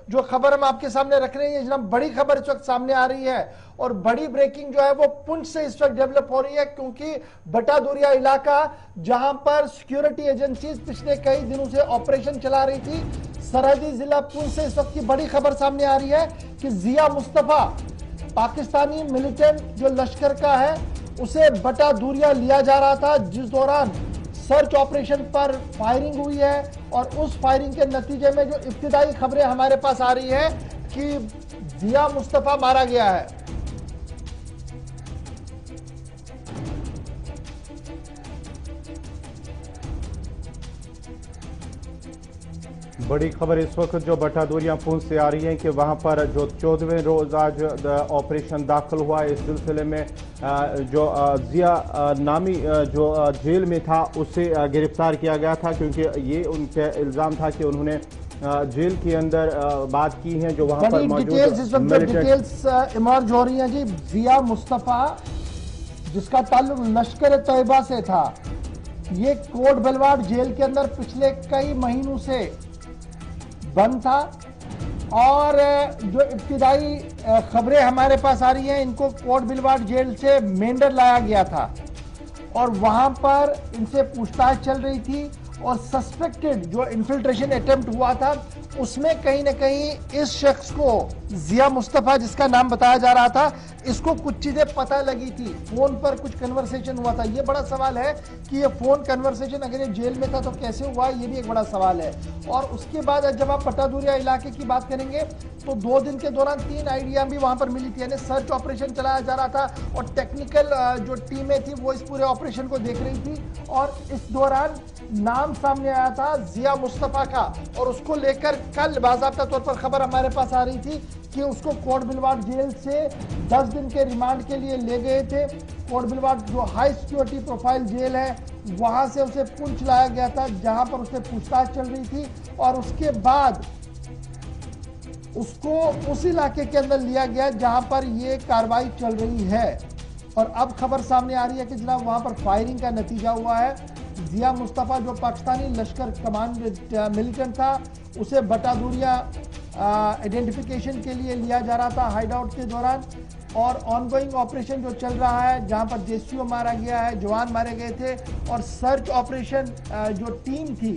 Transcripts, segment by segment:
जो खबर हम आपके सामने रख रहे हैं, जनाब बड़ी खबर इस वक्त सामने आ रही है और बड़ी ब्रेकिंग जो है वो पुंछ से इस वक्त डेवलप हो रही है, क्योंकि बटादूरिया इलाका जहां पर सिक्योरिटी एजेंसीज पिछले कई दिनों से ऑपरेशन चला रही थी, सरहदी जिला पुंछ से इस वक्त की बड़ी खबर सामने आ रही है कि जिया मुस्तफा पाकिस्तानी मिलिटेंट जो लश्कर का है उसे बटादूरिया लिया जा रहा था, जिस दौरान सर्च ऑपरेशन पर फायरिंग हुई है और उस फायरिंग के नतीजे में जो इब्तिदाई खबरें हमारे पास आ रही है कि जिया मुस्तफा मारा गया है। बड़ी खबर इस वक्त जो बटादूरिया पुंछ से आ रही है कि वहां पर जो 14वें रोज आज ऑपरेशन दाखिल हुआ, इस सिलसिले में जो जिया नामी जो जेल में था उसे गिरफ्तार किया गया था, क्योंकि ये उनके इल्जाम था कि उन्होंने जेल के अंदर बात की है जो वहां पर मौजूद डिटेल्स इमर्ज हो रही हैं जी। जिया मुस्तफा जिसका ताल्लुक लश्कर तैयबा से था, ये कोट बलवाड़ जेल के अंदर पिछले कई महीनों से बंद था और जो इब्तिदाई खबरें हमारे पास आ रही हैं, इनको कोट बलवाड़ जेल से मेंढर लाया गया था और वहां पर इनसे पूछताछ चल रही थी और सस्पेक्टेड जो इन्फिल्ट्रेशन अटेम्प्ट हुआ था उसमें कहीं ना कहीं इस शख्स को, जिया मुस्तफा जिसका नाम बताया जा रहा था, इसको कुछ चीजें पता लगी थी, फोन पर कुछ कन्वर्सेशन हुआ था। ये बड़ा सवाल है कि ये फोन कन्वर्सेशन अगर ये जेल में था तो कैसे हुआ, ये भी एक बड़ा सवाल है। और उसके बाद जब आप बटादूरिया इलाके की बात करेंगे तो 2 दिन के दौरान 3 आइडिया भी वहां पर मिली थी, यानी सर्च ऑपरेशन चलाया जा रहा था और टेक्निकल जो टीमें थी वो इस पूरे ऑपरेशन को देख रही थी और इस दौरान नाम सामने आया था जिया मुस्तफा का और उसको लेकर कल बाज़ाब्ता तौर पर खबर हमारे पास आ रही थी कि उसको कोट बलवाड़ जेल से 10 दिन के रिमांड के लिए ले गए थे। कोट बलवाड़ जो हाई सिक्योरिटी प्रोफाइल जेल है वहां से उसे पुंछ लाया गया था, जहां पर उससे पूछताछ चल रही थी और उसके बाद उसको उस इलाके के अंदर लिया गया जहां पर ये कार्रवाई चल रही है। और अब खबर सामने आ रही है कि जनाब वहां पर फायरिंग का नतीजा हुआ है। जिया मुस्तफा जो पाकिस्तानी लश्कर कमांड मिलिटेंट था, उसे बटादूरिया आइडेंटिफिकेशन के लिए लिया जा रहा था हाइड आउट के दौरान और ऑनगोइंग ऑपरेशन जो चल रहा है जहां पर जेसीओ मारा गया है, जवान मारे गए थे और सर्च ऑपरेशन जो टीम थी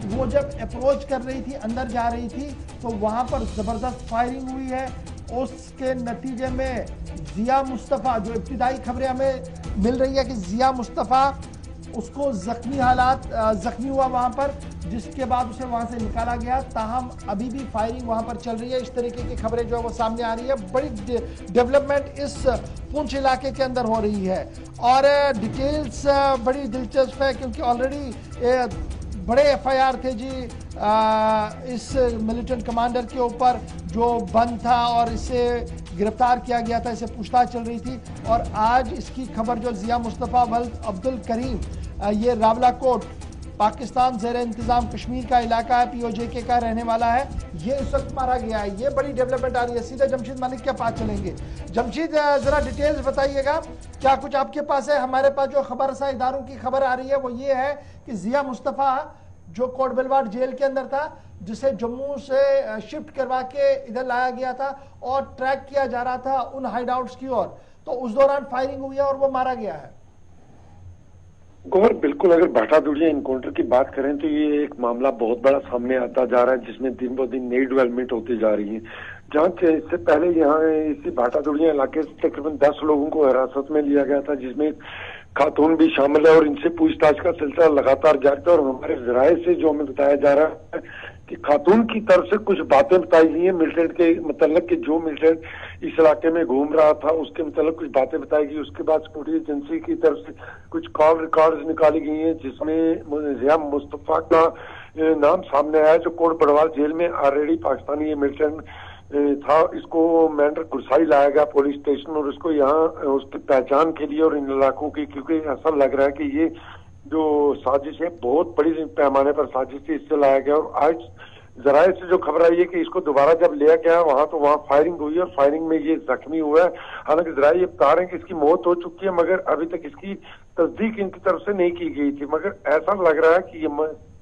वो जब अप्रोच कर रही थी, अंदर जा रही थी, तो वहां पर जबरदस्त फायरिंग हुई है। उसके नतीजे में जिया मुस्तफा, जो इब्तिदाई खबरें हमें मिल रही है कि जिया मुस्तफा उसको जख्मी हुआ वहां पर, जिसके बाद उसे वहां से निकाला गया। ताहम अभी भी फायरिंग वहां पर चल रही है। इस तरीके की खबरें जो है वो सामने आ रही है। बड़ी डेवलपमेंट इस पुंछ इलाके के अंदर हो रही है और डिटेल्स बड़ी दिलचस्प है, क्योंकि ऑलरेडी बड़े एफआईआर थे जी इस मिलिटेंट कमांडर के ऊपर जो बंद था और इसे गिरफ्तार किया गया था, इसे पूछताछ चल रही थी और आज इसकी खबर जो जिया मुस्तफा वल्द अब्दुल करीम, ये रावलाकोट पाकिस्तान ज़ेर इंतजाम कश्मीर का इलाका है, पीओजे का रहने वाला है, ये इस वक्त मारा गया है। ये बड़ी डेवलपमेंट आ रही है। सीधे जमशीद मालिक के पास चलेंगे। जमशीद, जरा डिटेल्स बताइएगा, क्या कुछ आपके पास है? हमारे पास जो खबर रसा इदारों की खबर आ रही है वो ये है कि जिया मुस्तफा जो कोट बलवाड़ जेल के अंदर था, जिसे जम्मू से शिफ्ट करवा के इधर लाया गया था और ट्रैक किया जा रहा था उन हाइड आउट्स की ओर, तो उस दौरान फायरिंग हुई है और वो मारा गया है। गौर, बिल्कुल अगर बटादूरिया इनकाउंटर की बात करें तो ये एक मामला बहुत बड़ा सामने आता जा रहा है, जिसमें दिन ब दिन नई डेवलपमेंट होती जा रही है। जहाँ इससे पहले यहाँ इसी बटादूरिया इलाके से तकरीबन 10 लोगों को हिरासत में लिया गया था, जिसमें खातून भी शामिल है और इनसे पूछताछ का सिलसिला लगातार जारी था। और हमारे जराये से जो हमें बताया जा रहा है कि खातून की तरफ से कुछ बातें बताई गई हैं मिलिटेंट के मतलब कि जो मिलिटेंट इस इलाके में घूम रहा था उसके मतलब कुछ बातें बताई गई। उसके बाद सिक्योरिटी एजेंसी की तरफ से कुछ कॉल रिकॉर्ड्स निकाली गई हैं, जिसमें जिया मुस्तफा का नाम सामने आया, जो कोट बलवाड़ जेल में ऑलरेडी पाकिस्तानी ये मिलिटेंट था। इसको मेंढर गुरसाई लाया गया पुलिस स्टेशन और उसको यहाँ उसकी पहचान के लिए और इन इलाकों की, क्योंकि ऐसा लग रहा है कि ये जो साजिश है बहुत बड़ी पैमाने पर साजिश थी, इससे लाया गया। और आज जराये से जो खबर आई है कि इसको दोबारा जब लिया गया वहां तो वहां फायरिंग हुई और फायरिंग में ये जख्मी हुआ है। हालांकि जराये ये बता रहे हैं कि इसकी मौत हो चुकी है, मगर अभी तक इसकी तस्दीक इनकी तरफ से नहीं की गई थी। मगर ऐसा लग रहा है कि ये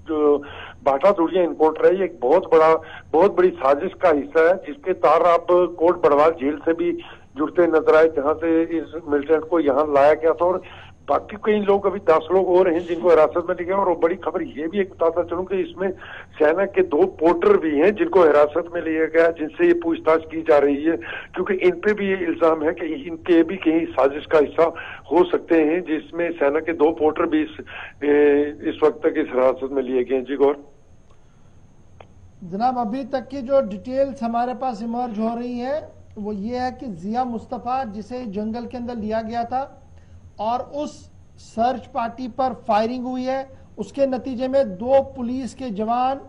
जो भाटा दूरियां इनकाउंटर है ये एक बहुत बड़ी साजिश का हिस्सा है, जिसके तार अब कोट बड़वाल जेल से भी जुड़ते नजर आए, जहां से इस मिलिटेंट को यहाँ लाया गया था। और बाकी कई लोग, अभी 10 लोग और हैं जिनको हिरासत में लिया। और बड़ी खबर ये भी एक बताता चलूं कि इसमें सेना के 2 पोर्टर भी हैं जिनको हिरासत में लिया गया, जिनसे ये पूछताछ की जा रही है, क्योंकि इन पे भी ये इल्जाम है कि इनके भी कहीं साजिश का हिस्सा हो सकते हैं, जिसमें सेना के 2 पोर्टर भी इस वक्त तक इस हिरासत में लिए गए हैं। जी गौर जनाब, अभी तक की जो डिटेल्स हमारे पास इमर्ज हो रही है वो ये है कि जिया मुस्तफा, जिसे जंगल के अंदर लिया गया था और उस सर्च पार्टी पर फायरिंग हुई है, उसके नतीजे में 2 पुलिस के जवान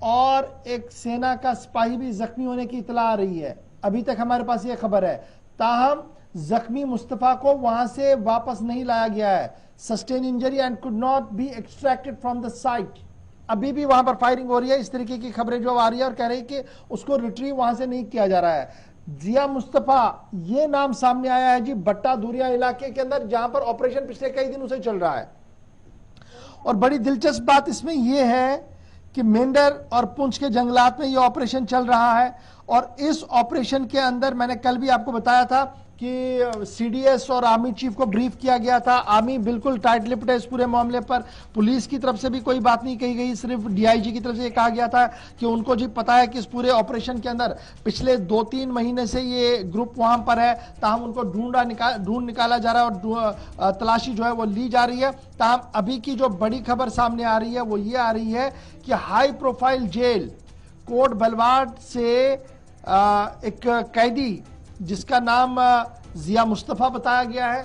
और एक सेना का सिपाही भी जख्मी होने की इतला आ रही है। अभी तक हमारे पास ये खबर है। ताहम जख्मी मुस्तफा को वहां से वापस नहीं लाया गया है। Sustain injury and could not be extracted from the site. अभी भी वहां पर फायरिंग हो रही है। इस तरीके की खबरें जो आ रही है और कह रही है कि उसको रिट्रीव वहां से नहीं किया जा रहा है। जिया मुस्तफा ये नाम सामने आया है जी बट्टा दूरिया इलाके के अंदर, जहां पर ऑपरेशन पिछले कई दिनों से चल रहा है। और बड़ी दिलचस्प बात इसमें यह है कि मेंढर और पुंछ के जंगलात में यह ऑपरेशन चल रहा है। और इस ऑपरेशन के अंदर मैंने कल भी आपको बताया था कि सीडीएस और आर्मी चीफ को ब्रीफ किया गया था। आर्मी बिल्कुल टाइट लिप्ड है इस पूरे मामले पर। पुलिस की तरफ से भी कोई बात नहीं कही गई, सिर्फ डीआईजी की तरफ से कहा गया था कि उनको जी पता है कि इस पूरे ऑपरेशन के अंदर पिछले 2-3 महीने से ये ग्रुप वहां पर है, ताहम उनको ढूंढ निकाला जा रहा है और तलाशी जो है वो ली जा रही है। ताहम अभी की जो बड़ी खबर सामने आ रही है वो ये आ रही है कि हाई प्रोफाइल जेल कोट बलवाड़ से एक कैदी जिसका नाम जिया मुस्तफा बताया गया है,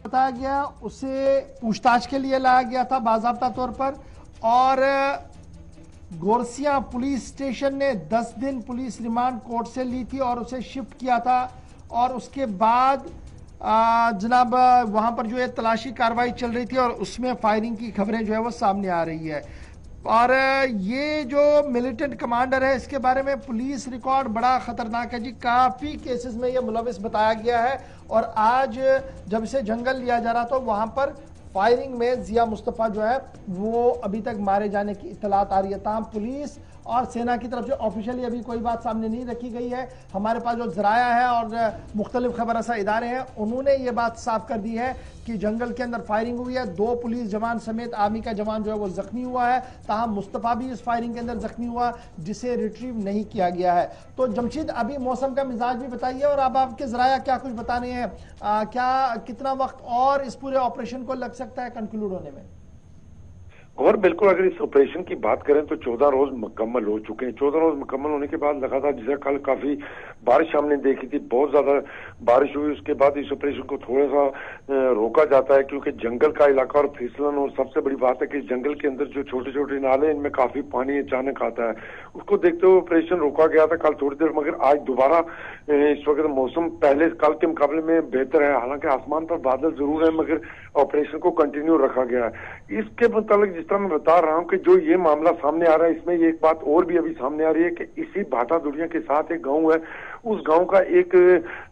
बताया गया उसे पूछताछ के लिए लाया गया था बाज़ाब्ता तौर पर। और गोरसिया पुलिस स्टेशन ने 10 दिन पुलिस रिमांड कोर्ट से ली थी और उसे शिफ्ट किया था। और उसके बाद जनाब वहां पर जो है तलाशी कार्रवाई चल रही थी और उसमें फायरिंग की खबरें जो है वो सामने आ रही है। और ये जो मिलिटेंट कमांडर है इसके बारे में पुलिस रिकॉर्ड बड़ा खतरनाक है जी। काफी केसेस में ये मुलविस बताया गया है। और आज जब इसे जंगल लिया जा रहा तो वहां पर फायरिंग में जिया मुस्तफा जो है वो अभी तक मारे जाने की इत्तलात आ रही है। ताहम पुलिस और सेना की तरफ से ऑफिशियली अभी कोई बात सामने नहीं रखी गई है। हमारे पास जो जराया है और मुख्तलिफ खबर रसा इदारे हैं उन्होंने ये बात साफ कर दी है कि जंगल के अंदर फायरिंग हुई है, 2 पुलिस जवान समेत आर्मी का जवान जो है वो जख्मी हुआ है। ताहम मुस्तफा भी इस फायरिंग के अंदर जख्मी हुआ जिसे रिट्रीव नहीं किया गया है। तो जमशीद अभी मौसम का मिजाज भी बताइए और अब आपके जराया क्या कुछ बताने हैं, क्या कितना वक्त और इस पूरे ऑपरेशन को लग सकता है कंक्लूड होने में? और बिल्कुल अगर इस ऑपरेशन की बात करें तो 14 रोज मुकम्मल हो चुके हैं। 14 रोज मुकम्मल होने के बाद लगातार, जैसे कल काफी बारिश हमने देखी थी, बहुत ज्यादा बारिश हुई, उसके बाद इस ऑपरेशन को थोड़ा सा रोका जाता है क्योंकि जंगल का इलाका और फिसलन। और सबसे बड़ी बात है कि जंगल के अंदर जो छोटे छोटे नाले इनमें काफी पानी अचानक आता है, उसको देखते हुए ऑपरेशन रोका गया था कल थोड़ी देर। मगर आज दोबारा इस वक्त मौसम पहले कल के मुकाबले में बेहतर है। हालांकि आसमान पर बादल जरूर है मगर ऑपरेशन को कंटिन्यू रखा गया है। इसके मुताबिक जिस तरह मैं बता रहा हूं कि जो ये मामला सामने आ रहा है, इसमें ये एक बात और भी अभी सामने आ रही है कि इसी भाटा दूरिया के साथ एक गांव है, उस गांव का एक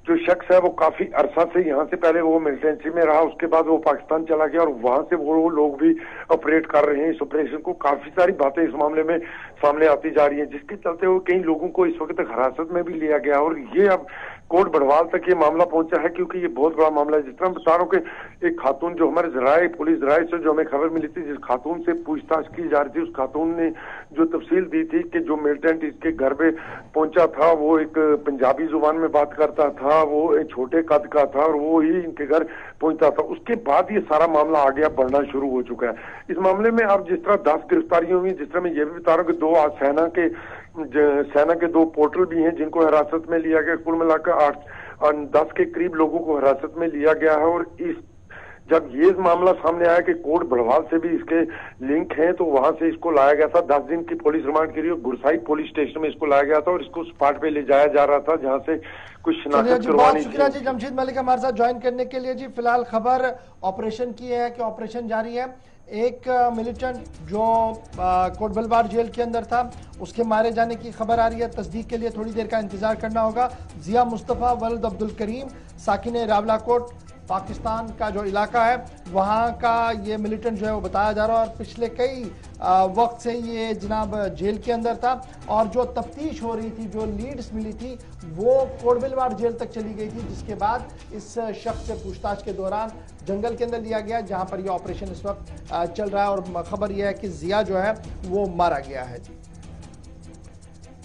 जो शख्स है वो काफी अरसा से यहाँ से पहले वो मिलिटेंसी में रहा, उसके बाद वो पाकिस्तान चला गया और वहां से वो लोग भी ऑपरेट कर रहे हैं इस ऑपरेशन को। काफी सारी बातें इस मामले में सामने आती जा रही है, जिसके चलते हुए कई लोगों को इस वक्त तक हिरासत में भी लिया गया। और ये अब कोट बड़वाल तक ये मामला पहुंचा है क्योंकि ये बहुत बड़ा मामला है। जिस तरह बता रहा हूँ कि एक खातून जो हमारे जराए पुलिस जराए से जो हमें खबर मिली थी, जिस खातून से पूछताछ की जा रही थी, उस खातून ने जो तफसील दी थी कि जो मिलिटेंट इसके घर पे पहुंचा था वो एक पंजाबी जुबान में बात करता था, वो एक छोटे कद का था और वो ही इनके घर पहुंचता था। उसके बाद ये सारा मामला आगे बढ़ना शुरू हो चुका है। इस मामले में अब जिस तरह 10 गिरफ्तारियां हुई, जिस तरह मैं ये भी बता रहा हूँ कि 2 आज सेना के 2 पोर्टल भी हैं जिनको हिरासत में लिया गया। कुल मिलाकर 8 और 10 के करीब लोगों को हिरासत में लिया गया है। और इस जब ये मामला सामने आया कि कोट बड़वाल से भी इसके लिंक हैं, तो वहां से इसको लाया गया था। 10 दिन की पुलिस रिमांड के लिए गुरसाई पुलिस स्टेशन में इसको लाया गया था और इसको स्पॉट पे ले जाया जा रहा था, जहां से कुछ शिनाख्त करवानी थी। शुक्रिया जी जमशेद मलिक हमारे साथ ज्वाइन करने के लिए। जी फिलहाल खबर ऑपरेशन की है कि ऑपरेशन जारी है। एक मिलिटेंट जो कोट बलवार जेल के अंदर था उसके मारे जाने की खबर आ रही है। तस्दीक के लिए थोड़ी देर का इंतजार करना होगा। जिया मुस्तफ़ा वल्द अब्दुल करीम साकिन रावलाकोट पाकिस्तान का जो इलाका है वहाँ का ये मिलिटेंट जो है वो बताया जा रहा है और पिछले कई वक्त से ये जनाब जेल के अंदर था और जो तफ्तीश हो रही थी, जो लीड्स मिली थी वो कोट बलवार जेल तक चली गई थी, जिसके बाद इस शख्स से पूछताछ के दौरान जंगल के अंदर लिया गया जहां पर ये ऑपरेशन इस वक्त चल रहा है और खबर यह है कि जिया जो है वो मारा गया है। जी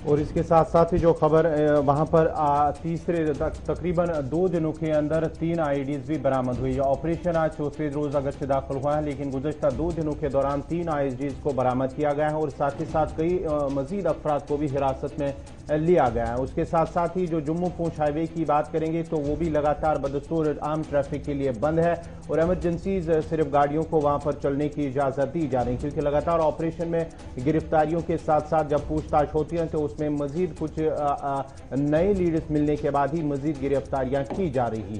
और इसके साथ साथ ही जो खबर वहां पर तीसरे तकरीबन 2 दिनों के अंदर 3 आईडीज भी बरामद हुई है। ऑपरेशन आज चौथे रोज अगरचे दाखिल हुआ है, लेकिन गुज़श्ता 2 दिनों के दौरान 3 आईडीज को बरामद किया गया है और साथ ही साथ कई मजीद अफराद को भी हिरासत में लिया गया है। उसके साथ साथ ही जो जम्मू पूंछ हाईवे की बात करेंगे तो वो भी लगातार बदस्तूर आम ट्रैफिक के लिए बंद है और एमरजेंसी सिर्फ गाड़ियों को वहां पर चलने की इजाजत दी जा रही है, क्योंकि लगातार ऑपरेशन में गिरफ्तारियों के साथ साथ जब पूछताछ होती है तो उसमें मजीद कुछ नए लीड्स मिलने के बाद ही मजीद गिरफ्तारियां की जा रही है।